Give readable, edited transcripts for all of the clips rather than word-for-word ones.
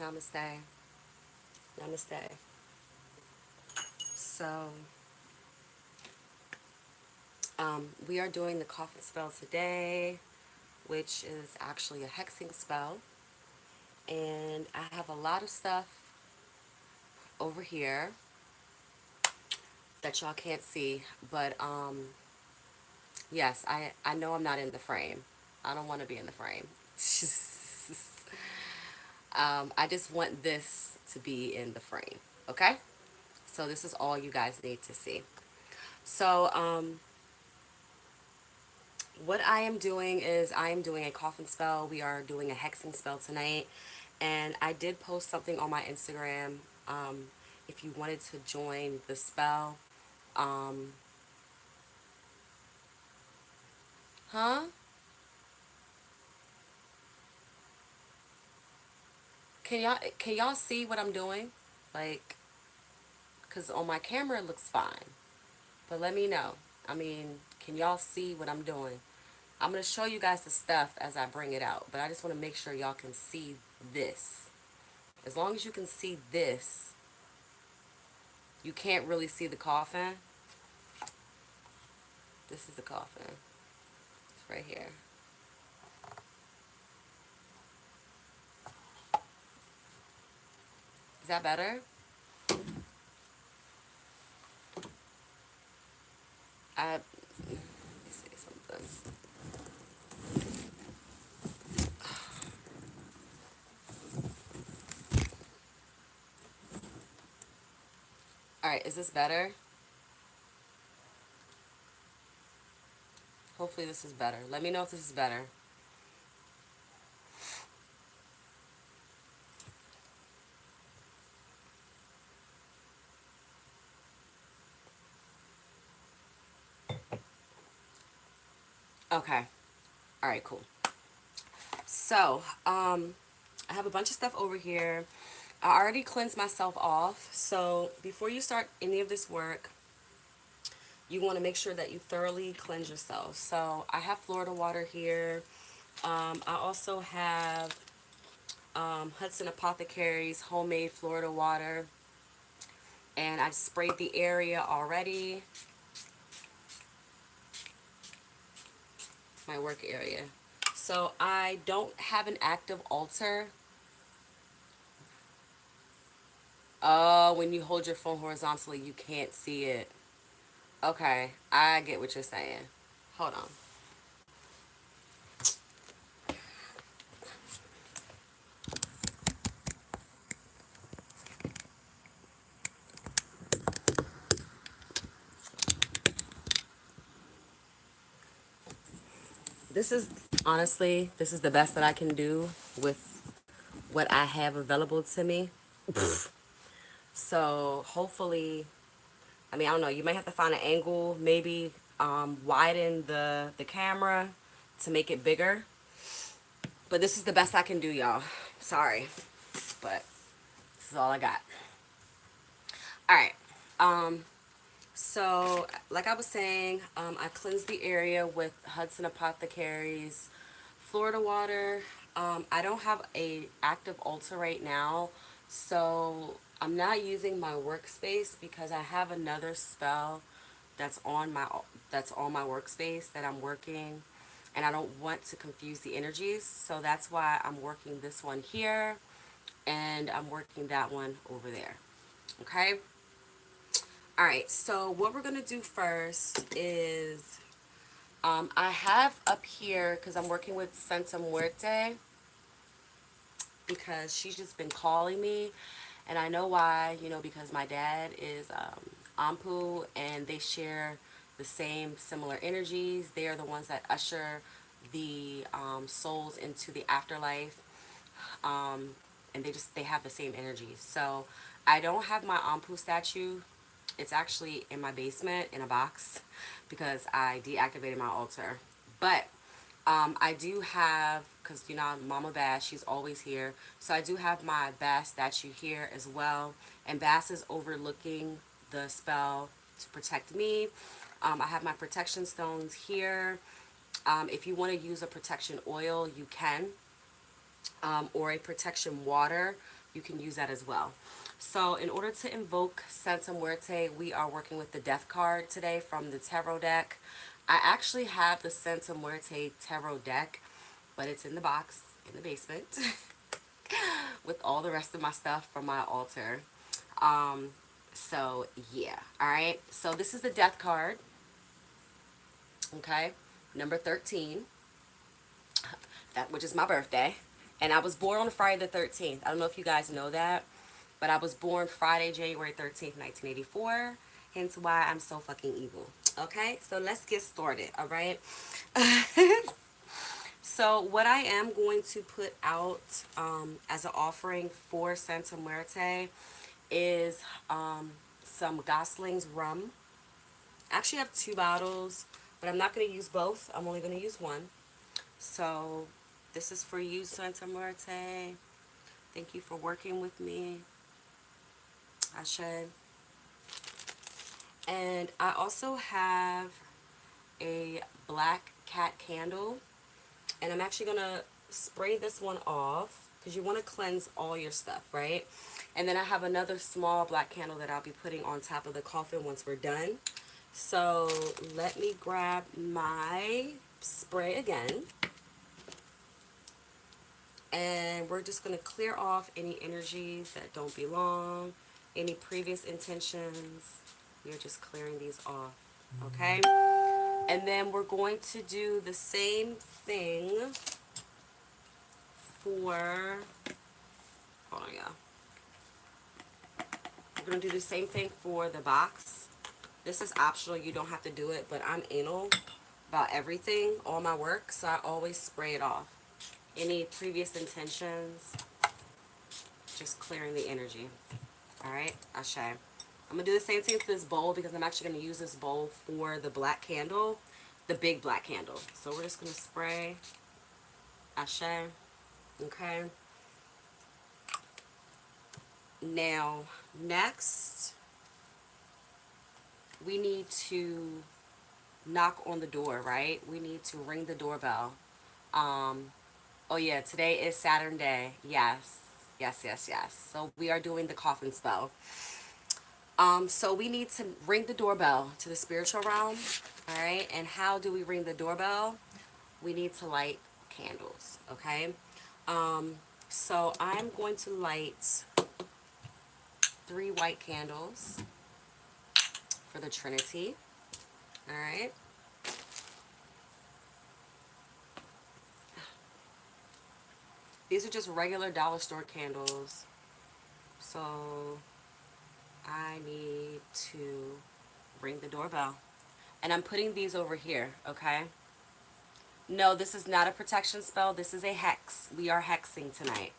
Namaste. Namaste. So, we are doing the coffin spell today, which is actually a hexing spell. And I have a lot of stuff over here that y'all can't see. But yes, I know I'm not in the frame. I don't want to be in the frame. I just want this to be in the frame. Okay? So, this is all you guys need to see. So, what I am doing is I am doing a coffin spell. We are doing a hexing spell tonight. And I did post something on my Instagram. If you wanted to join the spell. Um, huh? Can y'all see what I'm doing? Like, cause on my camera it looks fine. But let me know. I mean, can y'all see what I'm doing? I'm gonna show you guys the stuff as I bring it out. But I just want to make sure y'all can see this. As long as you can see this, you can't really see the coffin. This is the coffin. It's right here. Is that better? Let me say something. All right, is this better? Hopefully this is better. Let me know if this is better. Okay. All right, cool. So, I have a bunch of stuff over here. I already cleansed myself off. So, before you start any of this work, you want to make sure that you thoroughly cleanse yourself. So, I have Florida water here. I also have Hudson Apothecary's homemade Florida water. And I sprayed the area already, my work area. So I don't have an active altar. Oh, when you hold your phone horizontally, you can't see it. Okay, I get what you're saying. Hold on. This is, honestly, this is the best that I can do with what I have available to me. So hopefully, I mean, I don't know, you might have to find an angle, maybe widen the camera to make it bigger. But this is the best I can do, y'all. Sorry, but this is all I got. All right. So, like I was saying, I cleansed the area with Hudson Apothecary's Florida water. I don't have a active altar right now, so I'm not using my workspace because I have another spell that's on my workspace that I'm working, and I don't want to confuse the energies. So that's why I'm working this one here, and I'm working that one over there. Okay. All right, so what we're going to do first is I have up here, because I'm working with Santa Muerte, because she's just been calling me, and I know why, because my dad is Ampu, and they share the same similar energies. They are the ones that usher the souls into the afterlife, and they have the same energies. So I don't have my Ampu statue. It's actually in my basement in a box because I deactivated my altar. But I do have, because Mama Bass, she's always here. So I do have my Bass statue here as well. And Bass is overlooking the spell to protect me. I have my protection stones here. If you want to use a protection oil, you can. Or a protection water. you can use that as well. So in order to invoke Santa Muerte, we are working with the Death card today from the tarot deck. I actually have the Santa Muerte tarot deck, but it's in the box in the basement with all the rest of my stuff from my altar. Um, so yeah, all right. So this is the Death card, okay, number 13, that which is my birthday, and I was born on Friday the 13th. I don't know if you guys know that, but I was born Friday, January 13th, 1984. Hence why I'm so fucking evil. Okay, so let's get started. All right. So what I am going to put out as an offering for Santa Muerte is some Gosling's rum. I actually have 2 bottles, but I'm not going to use both. I'm only going to use one. So this is for you, Santa Muerte. Thank you for working with me. I should. And I also have a black cat candle. And I'm actually going to spray this one off because you want to cleanse all your stuff, right? And then I have another small black candle that I'll be putting on top of the coffin once we're done. So let me grab my spray again. And we're just going to clear off any energies that don't belong, any previous intentions. We're just clearing these off, okay? And then we're going to do the same thing for, hold on, y'all. We're going to do the same thing for the box. This is optional. You don't have to do it, but I'm anal about everything, all my work, so I always spray it off. Any previous intentions, just clearing the energy. All right, Ashe. I'm going to do the same thing for this bowl because I'm actually going to use this bowl for the black candle, the big black candle. So we're just going to spray. Ashe. Okay. Now, next, we need to knock on the door, right? We need to ring the doorbell. Oh yeah, today is Saturn day. Yes. Yes, yes, yes. So we are doing the coffin spell. So we need to ring the doorbell to the spiritual realm. All right. And how do we ring the doorbell? We need to light candles. Okay. So I'm going to light 3 white candles for the Trinity. All right. These are just regular dollar store candles. So I need to ring the doorbell. And I'm putting these over here, okay? No, this is not a protection spell. This is a hex. We are hexing tonight.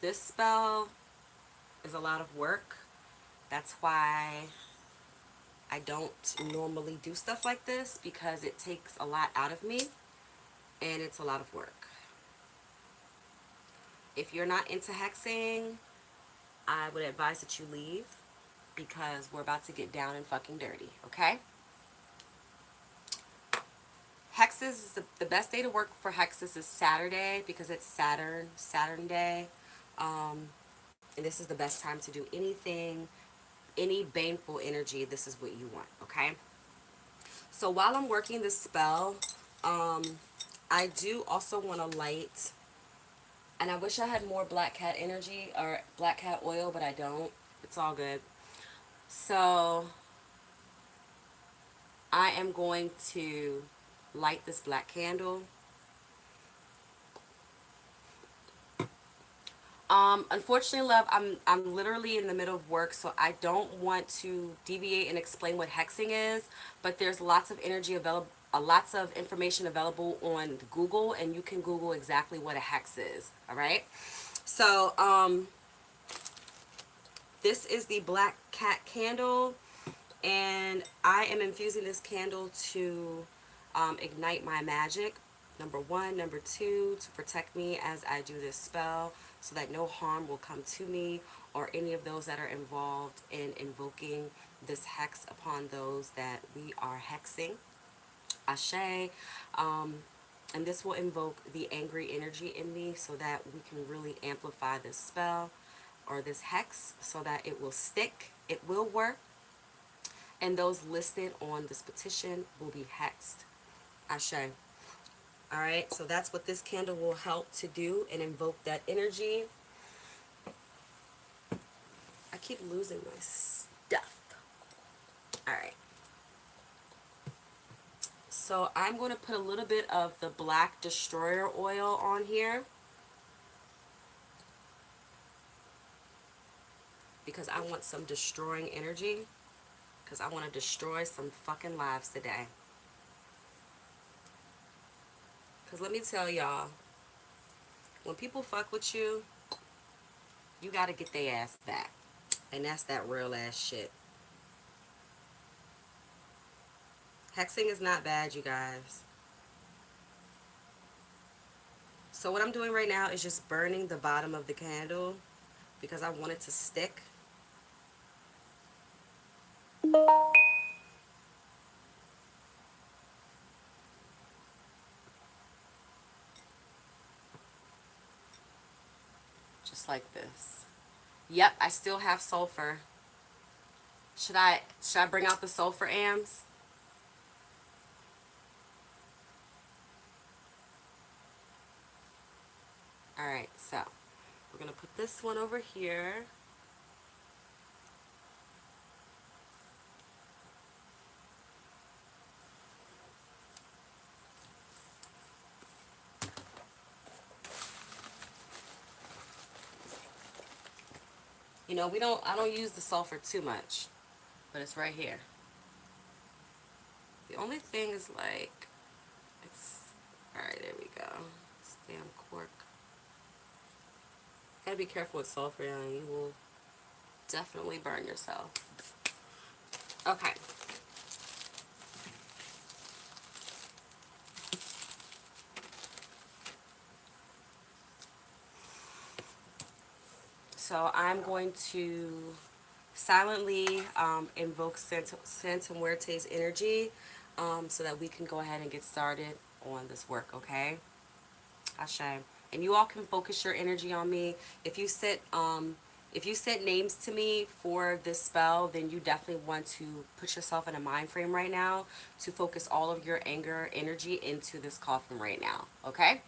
This spell is a lot of work. That's why I don't normally do stuff like this, because it takes a lot out of me and it's a lot of work. If you're not into hexing, I would advise that you leave, because we're about to get down and fucking dirty, okay? Hexes is the best day to work for hexes is Saturday, because it's Saturn day. And this is the best time to do anything, any baneful energy. This is what you want, okay? So while I'm working this spell, I do also want to light, and I wish I had more black cat energy or black cat oil, but I don't. It's all good. So I am going to light this black candle. Unfortunately, love, I'm literally in the middle of work, so I don't want to deviate and explain what hexing is. But there's lots of energy available, lots of information available on Google, and you can Google exactly what a hex is. All right. So this is the black cat candle, and I am infusing this candle to ignite my magic. Number 1, number 2, to protect me as I do this spell, so that no harm will come to me or any of those that are involved in invoking this hex upon those that we are hexing. Ashe. And this will invoke the angry energy in me so that we can really amplify this spell or this hex so that it will stick, it will work, and those listed on this petition will be hexed. Ashe. All right, so that's what this candle will help to do and invoke that energy. I keep losing my stuff. All right. So I'm going to put a little bit of the black destroyer oil on here because I want some destroying energy, because I want to destroy some fucking lives today. Because let me tell y'all, when people fuck with you, you got to get their ass back. And that's that real ass shit. Hexing is not bad, you guys. So what I'm doing right now is just burning the bottom of the candle because I want it to stick. Just like this. Yep, I still have sulfur. Should I bring out the sulfur AMs? Alright, so we're gonna put this one over here. You know, I don't use the sulfur too much, but it's right here. The only thing is like, alright, there we go. This damn cork. Gotta be careful with sulfur, you will definitely burn yourself. Okay. So I'm going to silently invoke Santa Muerte's energy so that we can go ahead and get started on this work, okay? Ashe. And you all can focus your energy on me. If you set names to me for this spell, then you definitely want to put yourself in a mind frame right now to focus all of your anger energy into this coffin right now, okay?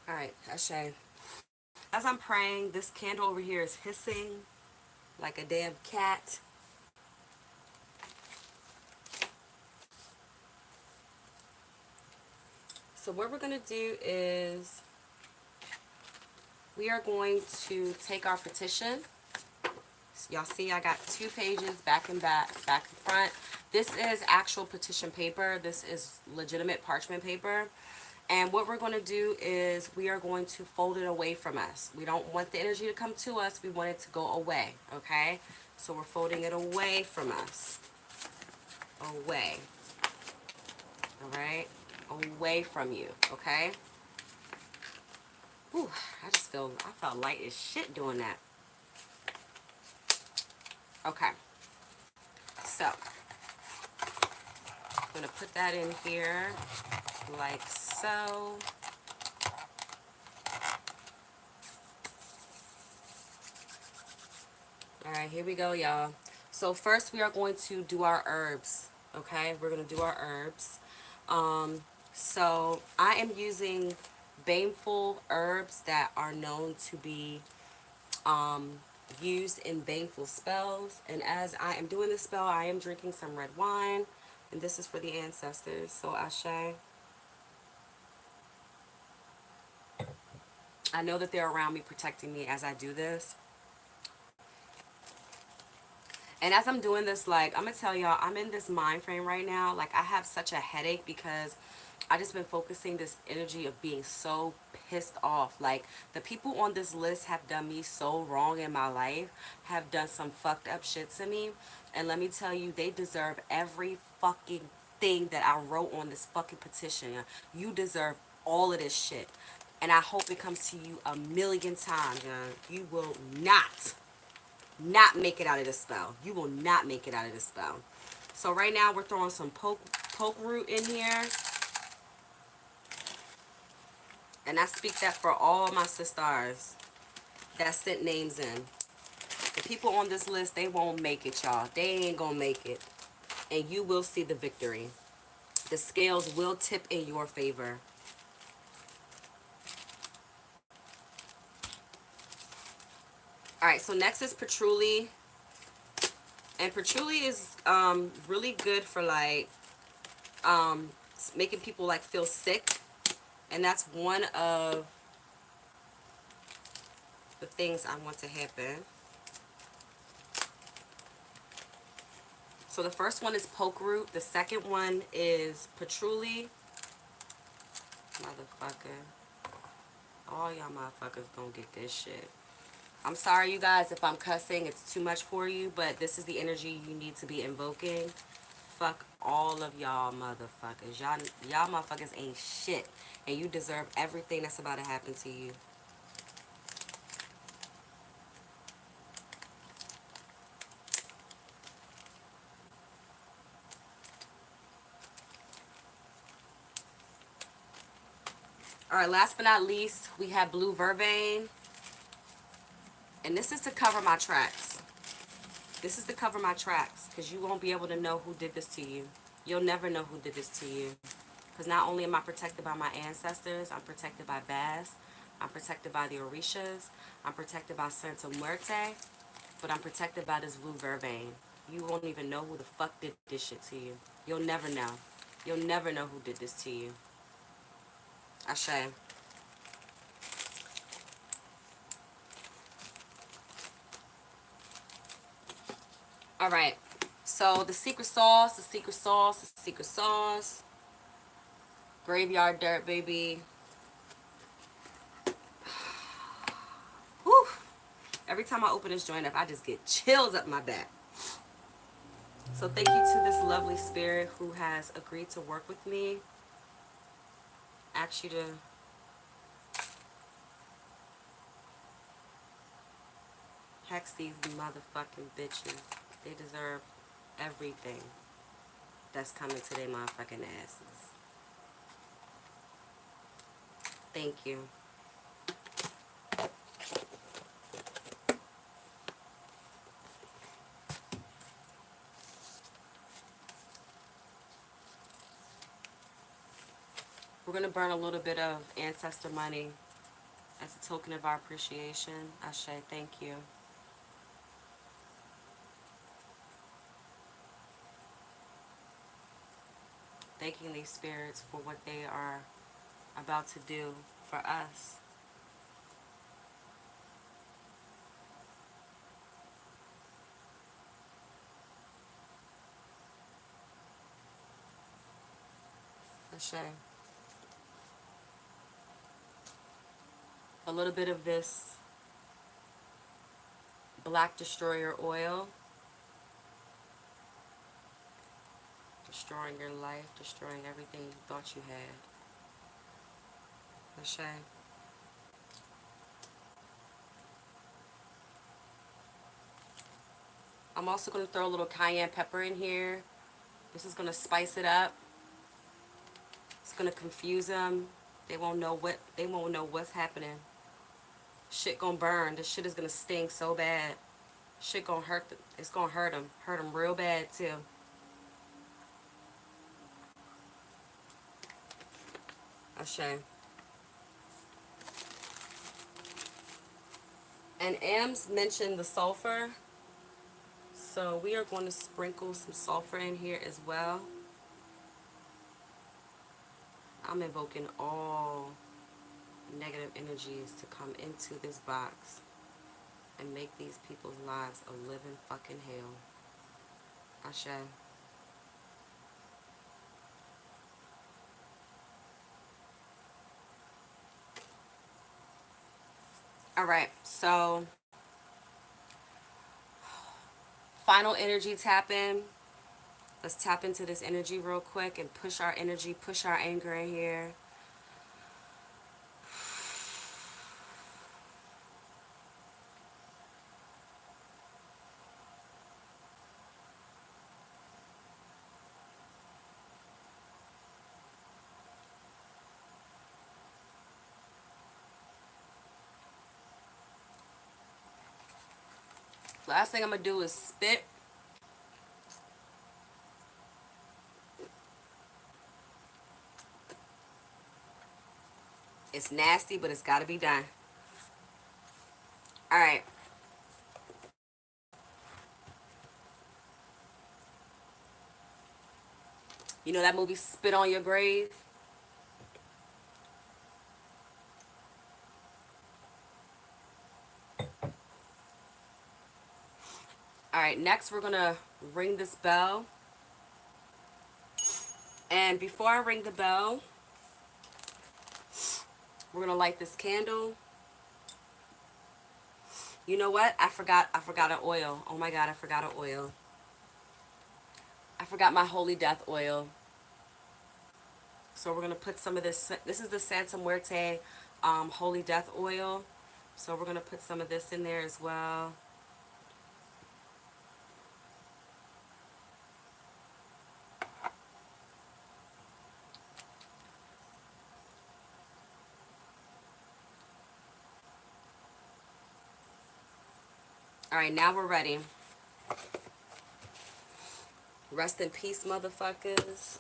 All right, Ashe. As I'm praying, this candle over here is hissing like a damn cat. So what we're going to do is we are going to take our petition. Y'all see I got 2 pages back and front. This is actual petition paper. This is legitimate parchment paper. And what we're going to do is we are going to fold it away from us. We don't want the energy to come to us. We want it to go away, okay? So we're folding it away from us. Away. All right? Away from you, okay? Whew, I felt light as shit doing that. Okay. So, I'm going to put that in here like so. Alright, here we go, y'all. So first we are going to do our herbs. Okay, we're going to do our herbs. So I am using baneful herbs that are known to be um, used in baneful spells. And as I am doing this spell, I am drinking some red wine. And this is for the ancestors. So Ashe. I know that they're around me protecting me as I do this. And as I'm doing this, like, I'm gonna tell y'all, I'm in this mind frame right now. Like, I have such a headache because I just been focusing this energy of being so pissed off. Like, the people on this list have done me so wrong in my life, have done some fucked up shit to me. And let me tell you, they deserve every fucking thing that I wrote on this fucking petition. You deserve all of this shit. And I hope it comes to you a million times. You will not make it out of this spell. You will not make it out of this spell. So right now we're throwing some poke root in here. And I speak that for all my sisters that sent names in. The people on this list, they won't make it, y'all. They ain't gonna make it. And you will see the victory. The scales will tip in your favor. Alright, so next is patchouli. And patchouli is really good for like making people like feel sick. And that's one of the things I want to happen. So the first one is poke root. The second one is patchouli. Motherfucker. All y'all motherfuckers gonna get this shit. I'm sorry, you guys, if I'm cussing. It's too much for you, but this is the energy you need to be invoking. Fuck all of y'all motherfuckers. Y'all motherfuckers ain't shit. And you deserve everything that's about to happen to you. Alright, last but not least, we have blue vervain. And this is to cover my tracks. This is to cover my tracks, because you won't be able to know who did this to you. You'll never know who did this to you. Because not only am I protected by my ancestors, I'm protected by Bass, I'm protected by the Orishas, I'm protected by Santa Muerte, but I'm protected by this blue vervain. You won't even know who the fuck did this shit to you. You'll never know. You'll never know who did this to you. Ashe. Alright. So the secret sauce, the secret sauce, the secret sauce. Graveyard dirt, baby. Whew. Every time I open this joint up, I just get chills up my back. So thank you to this lovely spirit who has agreed to work with me. Ask you to hex these motherfucking bitches. They deserve everything that's coming to their motherfucking asses. Thank you. We're going to burn a little bit of ancestor money as a token of our appreciation. Ashe, thank you. Thanking these spirits for what they are about to do for us. Ashe. A little bit of this black destroyer oil. Destroying your life, destroying everything you thought you had. Ashe. I'm also going to throw a little cayenne pepper in here. This is going to spice it up. It's going to confuse them. They won't know what's happening. Shit gonna burn. This shit is gonna sting so bad. Shit gonna hurt them. It's gonna hurt them. Hurt them real bad too. Ashe. And Ams mentioned the sulfur. So we are going to sprinkle some sulfur in here as well. I'm invoking all negative energies to come into this box and make these people's lives a living fucking hell. Ashe. Alright, so final energy tap in. Let's tap into this energy real quick and push our energy, push our anger in here. Last thing I'm going to do is spit. It's nasty, but it's got to be done. All right. You know that movie Spit on Your Grave? All right, next we're going to ring this bell. And before I ring the bell, we're going to light this candle. You know what? I forgot an oil. Oh my God, I forgot an oil. I forgot my Holy Death oil. So we're going to put some of this. This is the Santa Muerte Holy Death oil. So we're going to put some of this in there as well. All right, now we're ready. Rest in peace, motherfuckers.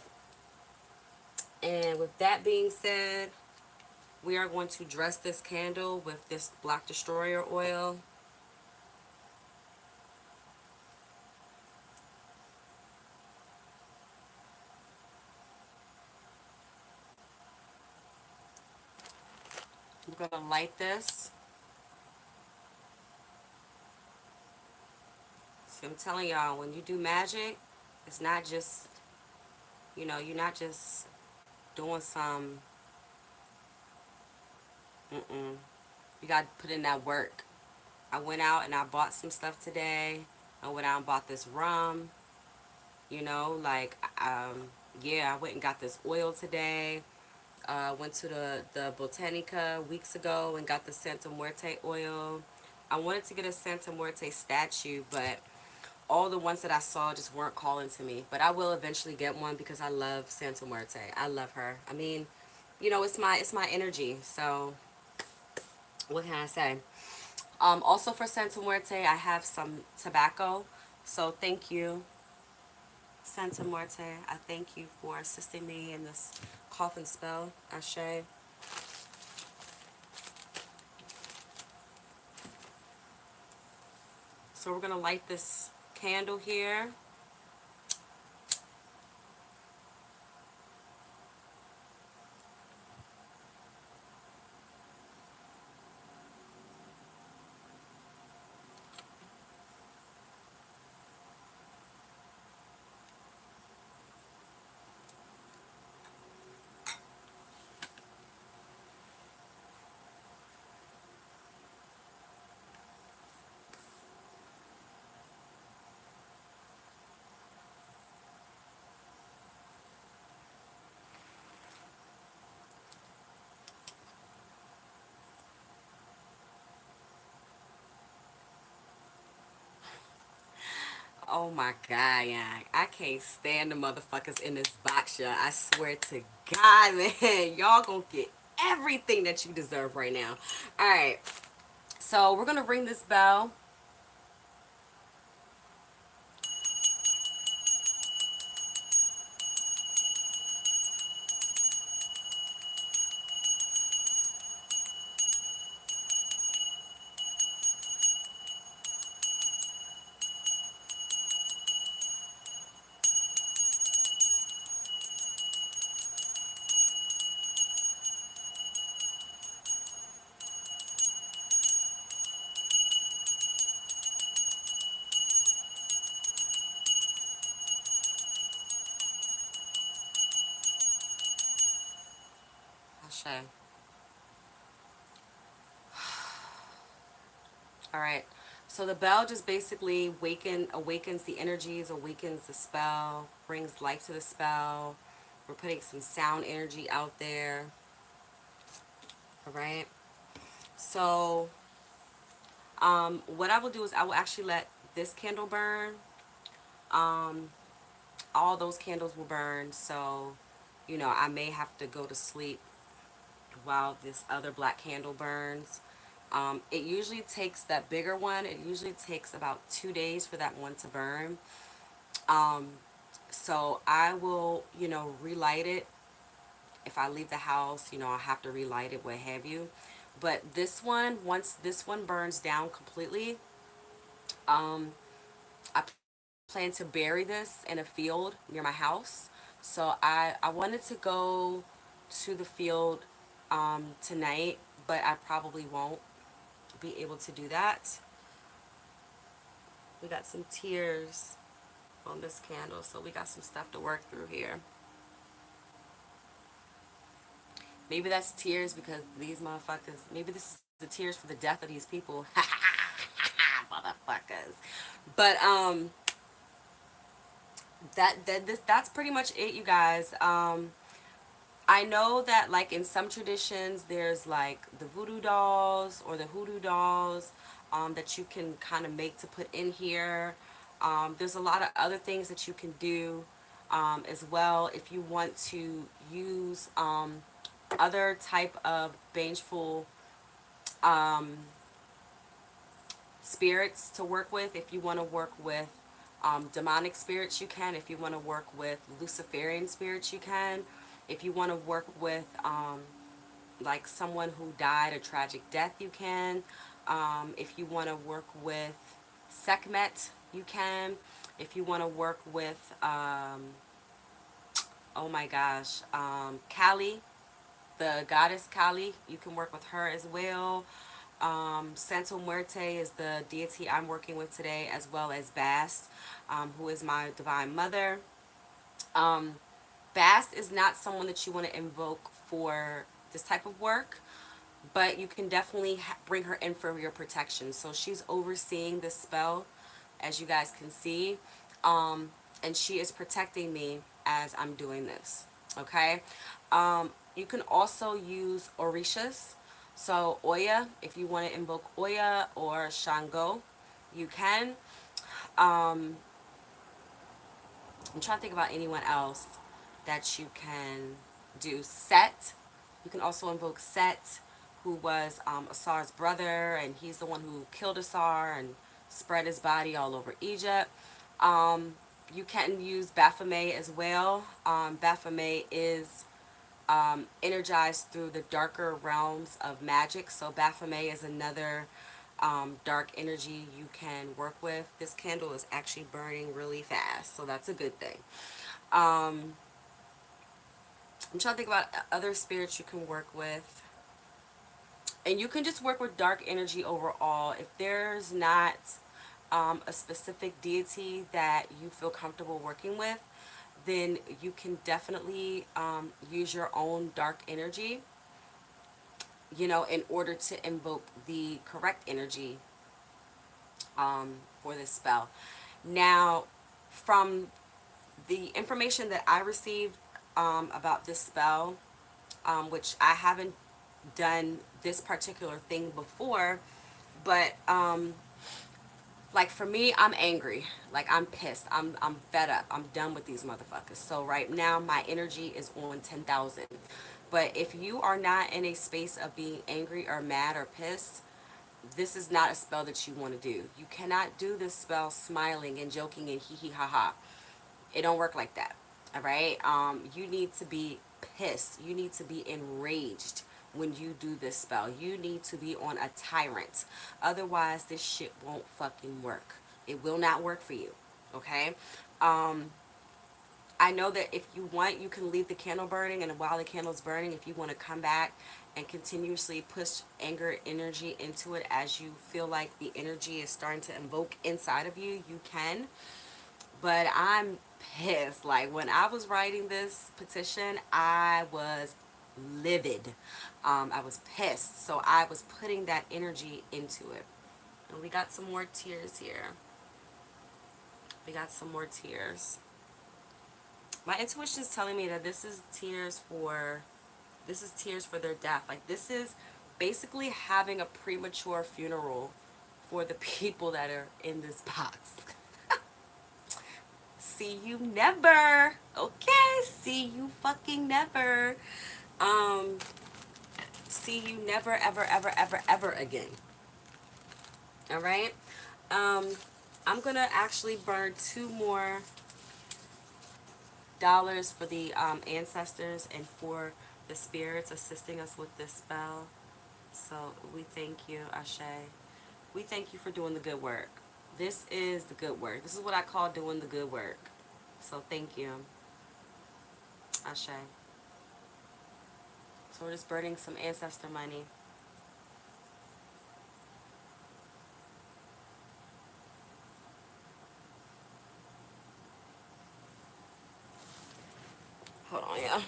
And with that being said, we are going to dress this candle with this Black Destroyer oil. We're going to light this. See, I'm telling y'all, when you do magic, it's not just, you know, you're not just doing some, you got to put in that work. I went out and I bought some stuff today. I went out and bought this rum, you know, like, yeah, I went and got this oil today. Went to the Botanica weeks ago and got the Santa Muerte oil. I wanted to get a Santa Muerte statue, but all the ones that I saw just weren't calling to me. But I will eventually get one because I love Santa Muerte. I love her. I mean, you know, it's my energy. So what can I say? Also for Santa Muerte, I have some tobacco. So thank you, Santa Muerte. I thank you for assisting me in this coffin spell. Ashe. So we're going to light this candle here. Oh my God, yeah. I can't stand the motherfuckers in this box, y'all. I swear to God, man. Y'all gonna get everything that you deserve right now. Alright. So we're gonna ring this bell. Ashe. All right. So the bell just basically awakens the energies, awakens the spell, brings life to the spell. We're putting some sound energy out there. All right. So what I will do is I will actually let this candle burn. Um, all those candles will burn. So, I may have to go to sleep while this other black candle burns. It usually takes that bigger one. It usually takes about 2 days for that one to burn. Um, so I will, relight it. If I leave the house, I'll have to relight it, what have you. But this one, once this one burns down completely, um, I plan to bury this in a field near my house. So I wanted to go to the field tonight, but I probably won't be able to do that. We got some tears on this candle, so we got some stuff to work through here. Maybe that's tears because these motherfuckers, maybe this is the tears for the death of these people. Motherfuckers. But that's pretty much it, you guys. I know that like in some traditions there's like the voodoo dolls or the hoodoo dolls that you can kind of make to put in here. There's a lot of other things that you can do as well if you want to use other type of vengeful um, spirits to work with. If you want to work with demonic spirits, you can. If you want to work with Luciferian spirits, you can. If you want to work with like someone who died a tragic death, you can. If you want to work with Sekhmet, you can. If you want to work with, oh my gosh, Kali, the goddess Kali, you can work with her as well. Santo Muerte is the deity I'm working with today, as well as Bast, who is my divine mother. Um, Bast is not someone that you want to invoke for this type of work, but you can definitely bring her in for your protection. So she's overseeing this spell, as you guys can see, and she is protecting me as I'm doing this. Okay. You can also use orishas. So Oya, if you want to invoke Oya or Shango, you can. Um, I'm trying to think about anyone else that you can do. Set. You can also invoke Set, who was Asar's brother, and he's the one who killed Asar and spread his body all over Egypt. You can use Baphomet as well. Baphomet is energized through the darker realms of magic. So Baphomet is another dark energy you can work with. This candle is actually burning really fast, so that's a good thing. Um, I'm trying to think about other spirits you can work with. And you can just work with dark energy overall. If there's not a specific deity that you feel comfortable working with, then you can definitely use your own dark energy, in order to invoke the correct energy for this spell. Now, from the information that I received about this spell, which I haven't done this particular thing before, but like for me, I'm angry. Like I'm pissed. I'm fed up. I'm done with these motherfuckers. So right now my energy is on 10,000. But if you are not in a space of being angry or mad or pissed, this is not a spell that you want to do. You cannot do this spell smiling and joking and hee hee ha ha. It don't work like that. All right? You need to be pissed. You need to be enraged when you do this spell. You need to be on a tyrant. Otherwise, this shit won't fucking work. It will not work for you. Okay? I know that if you want, you can leave the candle burning, and while the candle's burning, if you want to come back and continuously push anger energy into it as you feel like the energy is starting to invoke inside of you, you can. But I'm pissed. Like when I was writing this petition, I was livid. I was pissed. So I was putting that energy into it. And we got some more tears here. We got some more tears. My intuition is telling me that this is tears for their death. Like, this is basically having a premature funeral for the people that are in this box. See you never. Okay, see you fucking never. Um, see you never, ever, ever, ever, ever again. All right. Um, I'm gonna actually burn $2 more for the ancestors and for the spirits assisting us with this spell. So we thank you, Ashe. We thank you for doing the good work. This is the good work. This is what I call doing the good work. So thank you, Ashe. So we're just burning some ancestor money. Hold on, yeah.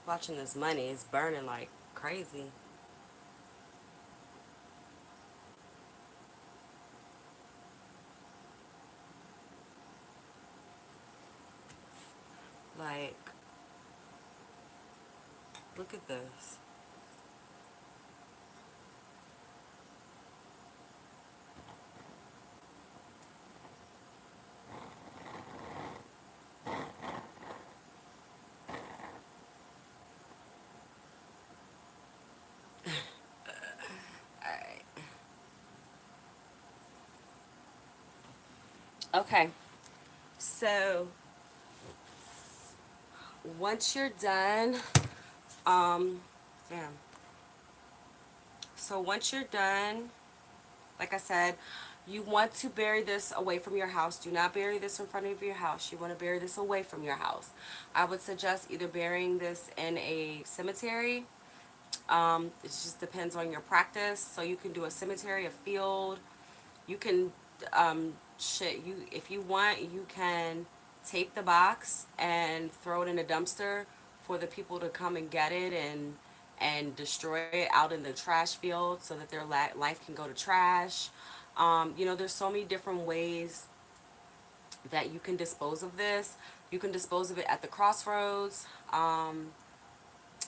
Watching this money, it's burning like crazy. Like, look at this. Alright. Okay. So once you're done, um, damn. So once you're done, like I said, you want to bury this away from your house. Do not bury this in front of your house. You want to bury this away from your house. I would suggest either burying this in a cemetery. It just depends on your practice. So you can do a cemetery, a field. You can, if you want, you can tape the box and throw it in a dumpster for the people to come and get it and destroy it out in the trash field so that their life can go to trash. There's so many different ways that you can dispose of this. You can dispose of it at the crossroads.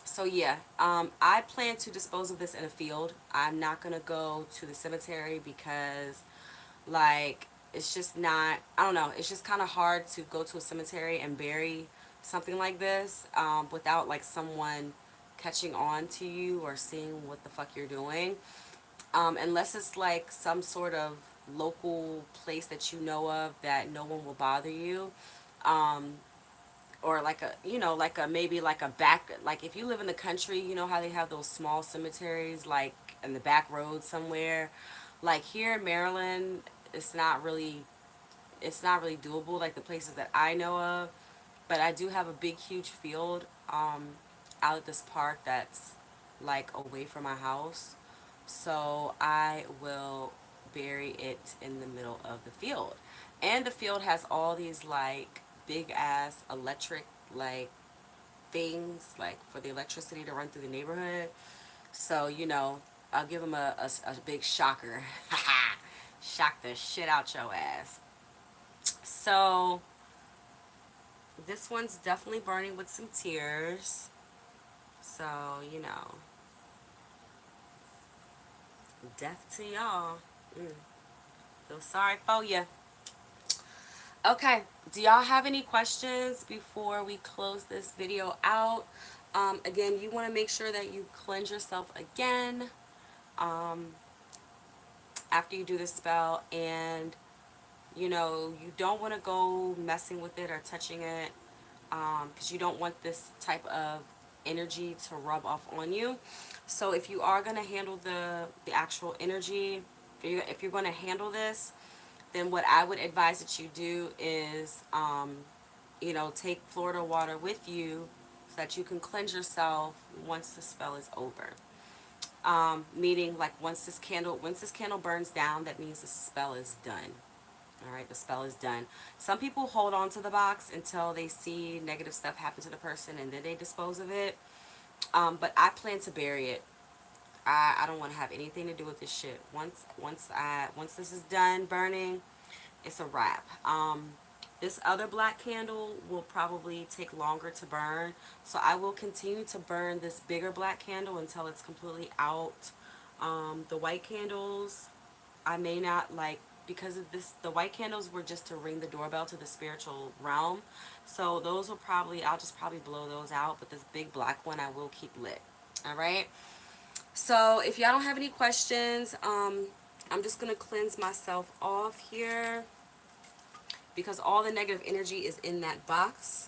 So yeah, I plan to dispose of this in a field. I'm not gonna go to the cemetery because, like, it's just not, I don't know, it's just kind of hard to go to a cemetery and bury something like this without like someone catching on to you or seeing what the fuck you're doing. Unless it's like some sort of local place that you know of that no one will bother you. Um, or like a, like a, maybe like a back, like if you live in the country, you know how they have those small cemeteries like in the back road somewhere. Like here in Maryland, it's not really it's not really doable like the places that I know of. But I do have a big huge field out at this park that's like away from my house. So I will bury it in the middle of the field. And the field has all these like big ass electric like things like for the electricity to run through the neighborhood. So, I'll give them a big shocker. Shock the shit out your ass. So, this one's definitely burning with some tears. So, death to y'all. Feel sorry for you. Okay, do y'all have any questions before we close this video out? Again, you want to make sure that you cleanse yourself again after you do the spell, and you don't want to go messing with it or touching it, because you don't want this type of energy to rub off on you. So if you are going to handle the actual energy, if you're going to handle this, then what I would advise that you do is take Florida water with you so that you can cleanse yourself once the spell is over. Meaning, like, once this candle burns down, that means the spell is done. All right, the spell is done. Some people hold on to the box until they see negative stuff happen to the person and then they dispose of it. But I plan to bury it. I don't want to have anything to do with this shit. Once this is done burning, it's a wrap. This other black candle will probably take longer to burn, so I will continue to burn this bigger black candle until it's completely out. The white candles, I may not like, because of this, the white candles were just to ring the doorbell to the spiritual realm. So those will probably, I'll just probably blow those out, but this big black one I will keep lit. All right. So if y'all don't have any questions, I'm just going to cleanse myself off here because all the negative energy is in that box.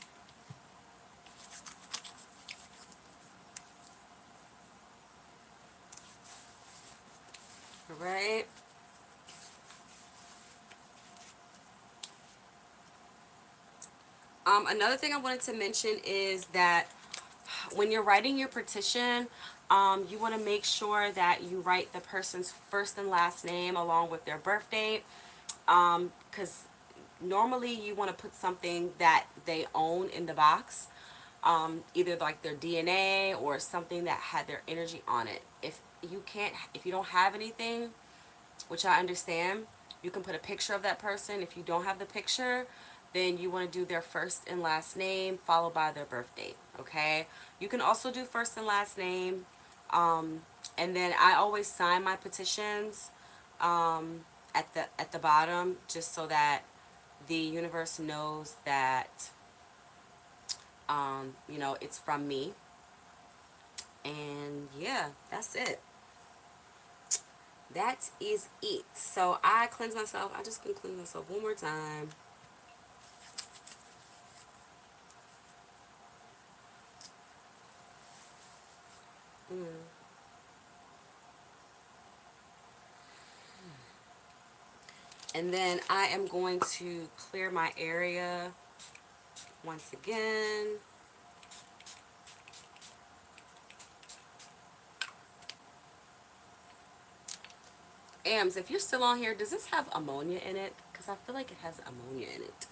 All right. Another thing I wanted to mention is that when you're writing your petition, you want to make sure that you write the person's first and last name along with their birth date, because normally you want to put something that they own in the box, either like their DNA or something that had their energy on it. If you don't have anything, which I understand, you can put a picture of that person. If you don't have the picture, then you want to do their first and last name followed by their birth date. Okay, you can also do first and last name, and then I always sign my petitions at the bottom, just so that the universe knows that it's from me. And yeah, that's it. That is it. So I cleanse myself. I just can cleanse myself one more time. Mm. And then I am going to clear my area once again. Ams, if you're still on here, does this have ammonia in it? Because I feel like it has ammonia in it.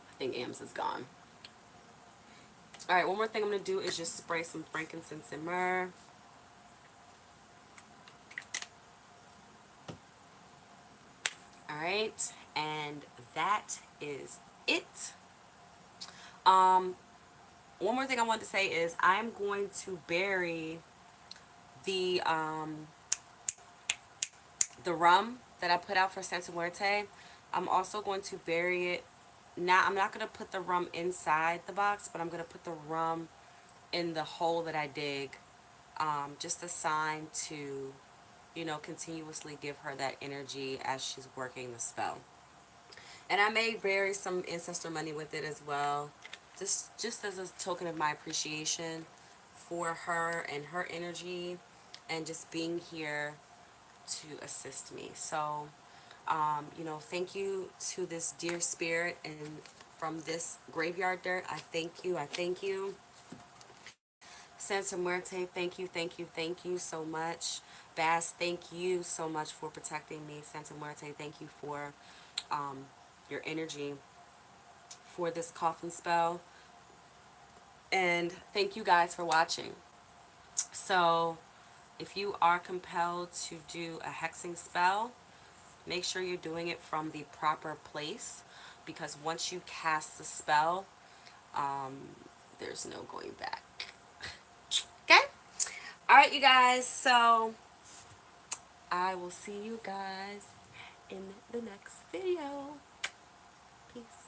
I think Ams is gone. All right, one more thing I'm going to do is just spray some frankincense and myrrh. All right, and that is it. Um, One more thing I want to say is I'm going to bury the the rum that I put out for Santa Muerte. I'm also going to bury it. Now, I'm not going to put the rum inside the box, but I'm going to put the rum in the hole that I dig, just a sign to, continuously give her that energy as she's working the spell. And I may bury some ancestor money with it as well, just as a token of my appreciation for her and her energy and just being here to assist me. So, thank you to this dear spirit and from this graveyard dirt. I thank you. I thank you. Santa Muerte, thank you, thank you, thank you so much. Bass, thank you so much for protecting me. Santa Muerte, thank you for um, your energy for this coffin spell. And thank you guys for watching. So, if you are compelled to do a hexing spell, make sure you're doing it from the proper place, because once you cast the spell, There's no going back. Okay? Alright, you guys. So, I will see you guys in the next video. Peace.